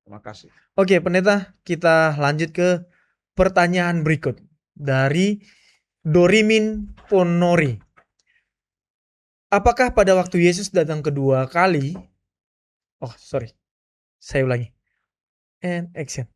Terima kasih. Oke, pendeta, kita lanjut ke pertanyaan berikut dari Dorimin Ponori. Apakah pada waktu Yesus datang kedua kali, saya ulangi. And action.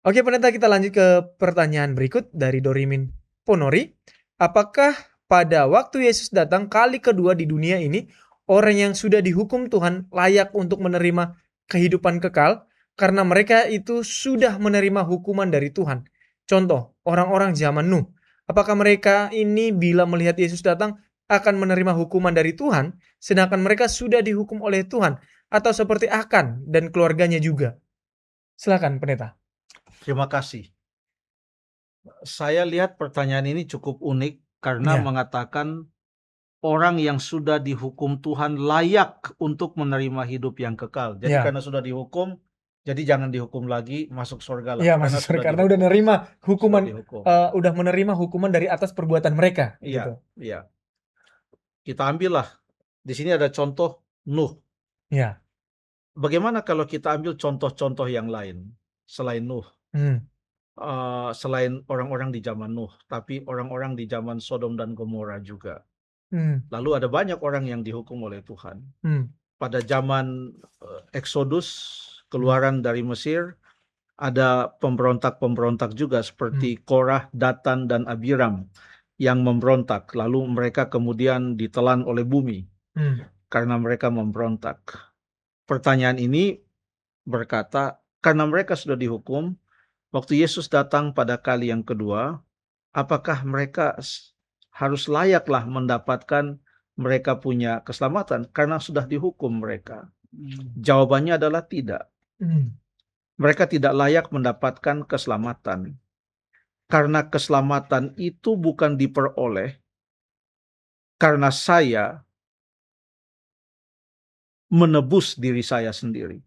Oke, pendeta, kita lanjut ke pertanyaan berikut dari Dorimin Ponori. Apakah pada waktu Yesus datang kali kedua di dunia ini, orang yang sudah dihukum Tuhan layak untuk menerima kehidupan kekal karena mereka itu sudah menerima hukuman dari Tuhan? Contoh, orang-orang zaman Nuh. Apakah mereka ini bila melihat Yesus datang akan menerima hukuman dari Tuhan, sedangkan mereka sudah dihukum oleh Tuhan? Atau seperti Akan dan keluarganya juga? Silakan, pendeta. Terima kasih. Saya lihat pertanyaan ini cukup unik karena Ya. mengatakan orang yang sudah dihukum Tuhan layak untuk menerima hidup yang kekal. Jadi Ya. karena sudah dihukum, jadi jangan dihukum lagi, masuk surga lah. Iya, Karena masuk surga sudah karena udah dihukum. nerima Sudah hukuman, dihukum. udah menerima hukuman dari atas perbuatan mereka, gitu. Iya, iya. Kita ambillah. Di sini ada contoh Nuh. Iya. Bagaimana kalau kita ambil contoh-contoh yang lain selain Nuh? Hmm. Selain orang-orang di zaman Nuh, tapi orang-orang di zaman Sodom dan Gomora juga. Hmm. Lalu ada banyak orang yang dihukum oleh Tuhan. Hmm. Pada zaman Exodus, Hmm. keluaran dari Mesir, ada pemberontak-pemberontak juga Hmm. seperti Korah, Datan, dan Abiram yang memberontak. Lalu mereka kemudian ditelan oleh bumi Hmm. karena mereka memberontak. Pertanyaan ini berkata, karena mereka sudah dihukum, waktu Yesus datang pada kali yang kedua, apakah mereka harus layaklah mendapatkan mereka punya keselamatan karena sudah dihukum mereka? Jawabannya adalah tidak. Hmm. Mereka tidak layak mendapatkan keselamatan. Karena keselamatan itu bukan diperoleh karena saya menebus diri saya sendiri.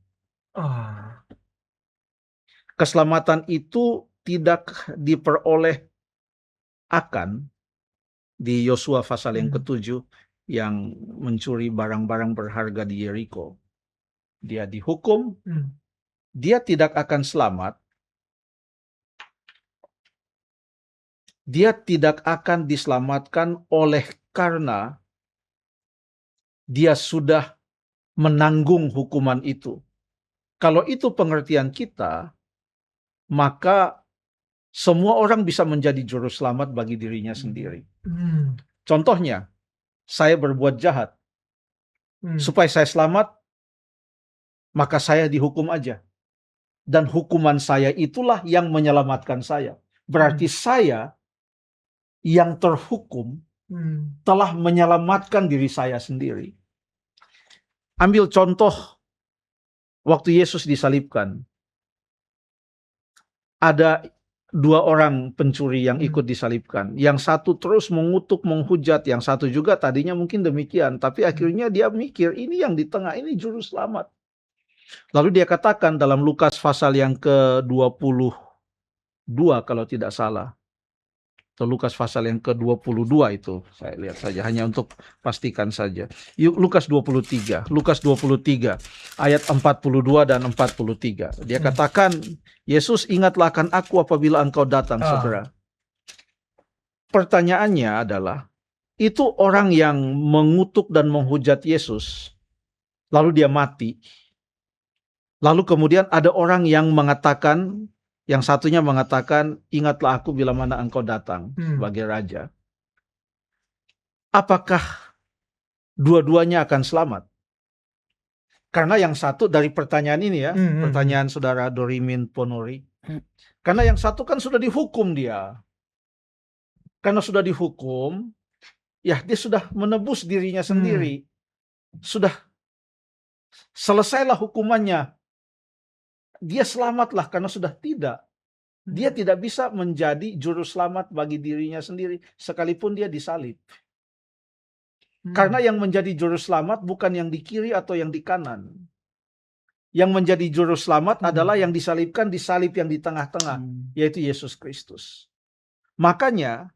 Ah. Keselamatan itu tidak diperoleh akan di Yosua pasal yang Hmm. ke-7 yang mencuri barang-barang berharga di Yeriko. Dia dihukum, Hmm. dia tidak akan selamat, dia tidak akan diselamatkan oleh karena dia sudah menanggung hukuman itu. Kalau itu pengertian kita, maka semua orang bisa menjadi juru selamat bagi dirinya sendiri. Hmm. Contohnya, saya berbuat jahat. Hmm. Supaya saya selamat, maka saya dihukum aja. Dan hukuman saya itulah yang menyelamatkan saya. Berarti saya yang terhukum Hmm. telah menyelamatkan diri saya sendiri. Ambil contoh waktu Yesus disalibkan. Ada dua orang pencuri yang ikut disalibkan. Yang satu terus mengutuk, menghujat. Yang satu juga tadinya mungkin demikian. Tapi akhirnya dia mikir, ini yang di tengah, ini juru selamat. Lalu dia katakan dalam Lukas pasal yang ke-22 kalau tidak salah. Atau Lukas pasal yang ke-22 itu. Saya lihat saja, hanya untuk pastikan saja. Lukas 23. Lukas 23 ayat 42 dan 43. Dia katakan, Yesus, ingatlah akan aku apabila engkau datang segera. Pertanyaannya adalah, itu orang yang mengutuk dan menghujat Yesus, lalu dia mati. Lalu kemudian ada orang yang mengatakan, yang satunya mengatakan, ingatlah aku bila mana engkau datang sebagai raja. Apakah dua-duanya akan selamat? Karena yang satu dari pertanyaan ini ya, pertanyaan saudara Dorimin Ponori. Karena yang satu kan sudah dihukum dia. Karena sudah dihukum, ya dia sudah menebus dirinya sendiri. Sudah selesailah hukumannya. Dia selamatlah karena sudah tidak. Dia tidak bisa menjadi juru selamat bagi dirinya sendiri sekalipun dia disalib. Karena yang menjadi juru selamat bukan yang di kiri atau yang di kanan. Yang menjadi juru selamat adalah yang disalibkan di salib yang di tengah-tengah, yaitu Yesus Kristus. Makanya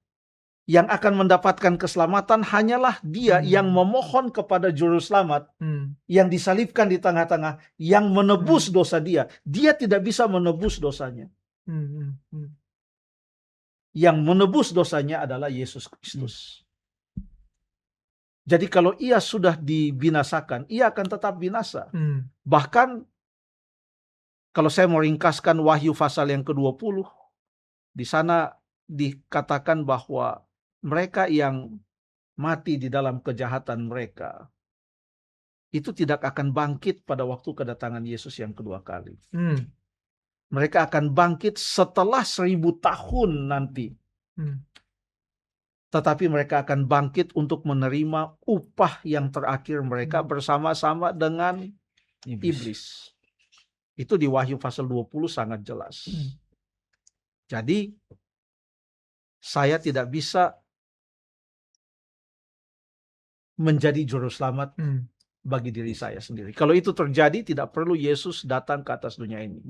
Yang akan mendapatkan keselamatan hanyalah dia yang memohon kepada juru selamat, yang disalibkan di tengah-tengah, yang menebus dosa dia. Dia tidak bisa menebus dosanya. Yang menebus dosanya adalah Yesus Kristus. Jadi kalau ia sudah dibinasakan, ia akan tetap binasa. Bahkan kalau saya mau ringkaskan Wahyu pasal yang ke-20, di sana dikatakan bahwa mereka yang mati di dalam kejahatan mereka itu tidak akan bangkit pada waktu kedatangan Yesus yang kedua kali. Mereka akan bangkit setelah 1000 tahun nanti. Tetapi mereka akan bangkit untuk menerima upah yang terakhir mereka bersama-sama dengan iblis. Itu di Wahyu pasal 20 sangat jelas. Jadi saya tidak bisa menjadi juru selamat bagi diri saya sendiri. Kalau itu terjadi, tidak perlu Yesus datang ke atas dunia ini.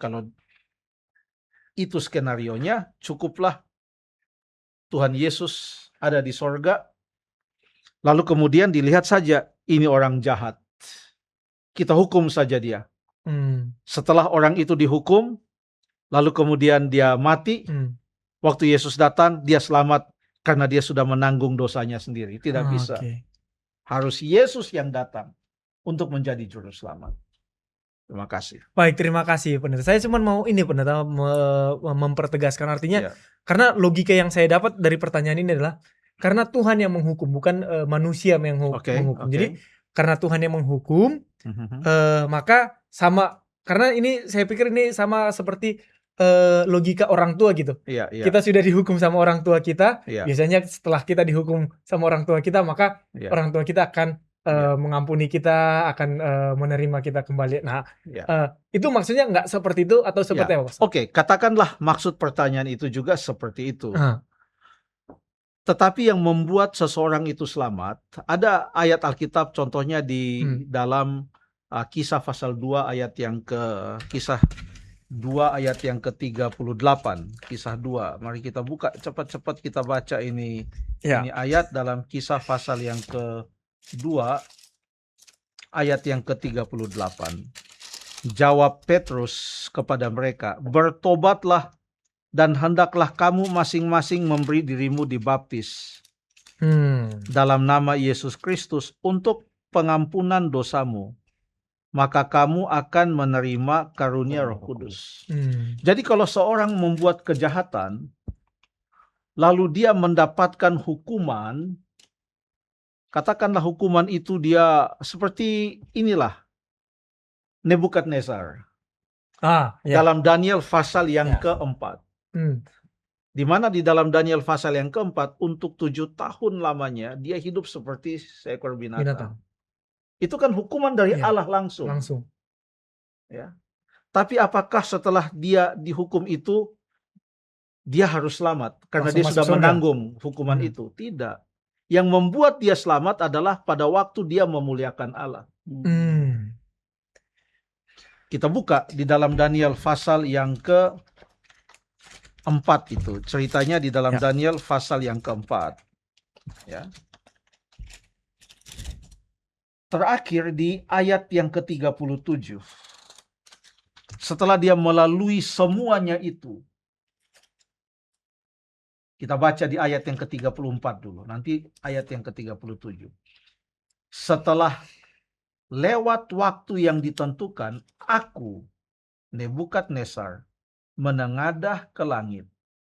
Kalau itu skenarionya, cukuplah Tuhan Yesus ada di sorga, lalu kemudian dilihat saja, ini orang jahat. Kita hukum saja dia. Setelah orang itu dihukum, lalu kemudian dia mati, waktu Yesus datang, dia selamat karena dia sudah menanggung dosanya sendiri. Tidak bisa. Harus Yesus yang datang untuk menjadi juru selamat. Terima kasih. Baik, terima kasih Pendeta. Saya cuma mau ini Pendeta mempertegaskan artinya, karena logika yang saya dapat dari pertanyaan ini adalah karena Tuhan yang menghukum, bukan manusia yang menghukum. Jadi karena Tuhan yang menghukum, maka sama, karena ini saya pikir ini sama seperti logika orang tua gitu. Kita sudah dihukum sama orang tua kita, biasanya setelah kita dihukum sama orang tua kita, maka orang tua kita akan mengampuni kita, akan menerima kita kembali. Nah, itu maksudnya nggak seperti itu atau seperti apa? Oke, katakanlah maksud pertanyaan itu juga seperti itu. Tetapi yang membuat seseorang itu selamat, ada ayat Alkitab contohnya di dalam Kisah pasal 2 ayat yang Kisah 2 ayat yang ke-38. Kisah 2. Mari kita buka cepat-cepat, kita baca ini. Ini ayat dalam Kisah pasal yang ke-2 ayat yang ke-38. Jawab Petrus kepada mereka, bertobatlah dan hendaklah kamu masing-masing memberi dirimu dibaptis dalam nama Yesus Kristus untuk pengampunan dosamu, maka kamu akan menerima karunia Roh Kudus. Jadi kalau seorang membuat kejahatan, lalu dia mendapatkan hukuman, katakanlah hukuman itu dia seperti inilah, Nebukadnezar. Dalam Daniel pasal yang keempat. Di mana di dalam Daniel pasal yang keempat, untuk 7 tahun lamanya, dia hidup seperti seekor binatang. Itu kan hukuman dari Allah langsung. Ya. Tapi apakah setelah dia dihukum itu, dia harus selamat? Karena dia sudah menanggung hukuman itu. Tidak. Yang membuat dia selamat adalah pada waktu dia memuliakan Allah. Kita buka di dalam Daniel pasal yang ke-4 itu. Ceritanya di dalam Daniel pasal yang ke-4. Ya. Terakhir di ayat yang ke-37. Setelah dia melalui semuanya itu. Kita baca di ayat yang ke-34 dulu. Nanti ayat yang ke-37. Setelah lewat waktu yang ditentukan, aku, Nebukadnezar, menengadah ke langit,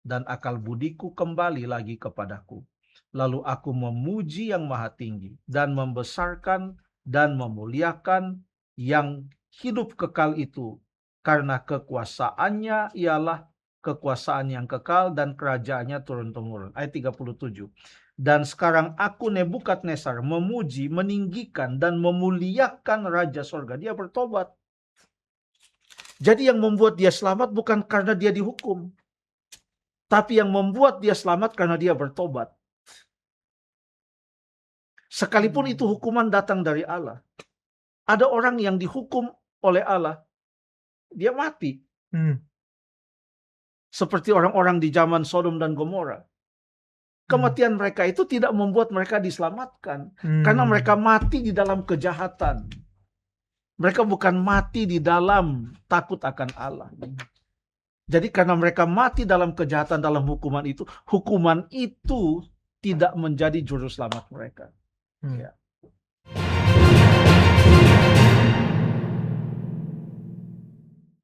dan akal budiku kembali lagi kepadaku. Lalu aku memuji yang maha tinggi, dan membesarkan dan memuliakan yang hidup kekal itu, karena kekuasaannya ialah kekuasaan yang kekal dan kerajaannya turun-temurun. Ayat 37. Dan sekarang aku Nebukadnezar memuji, meninggikan, dan memuliakan Raja Sorga. Dia bertobat. Jadi yang membuat dia selamat bukan karena dia dihukum. Tapi yang membuat dia selamat karena dia bertobat. Sekalipun itu hukuman datang dari Allah. Ada orang yang dihukum oleh Allah. Dia mati. Seperti orang-orang di zaman Sodom dan Gomora. Kematian mereka itu tidak membuat mereka diselamatkan. Karena mereka mati di dalam kejahatan. Mereka bukan mati di dalam takut akan Allah. Jadi karena mereka mati dalam kejahatan, dalam hukuman itu tidak menjadi juru selamat mereka. Ya.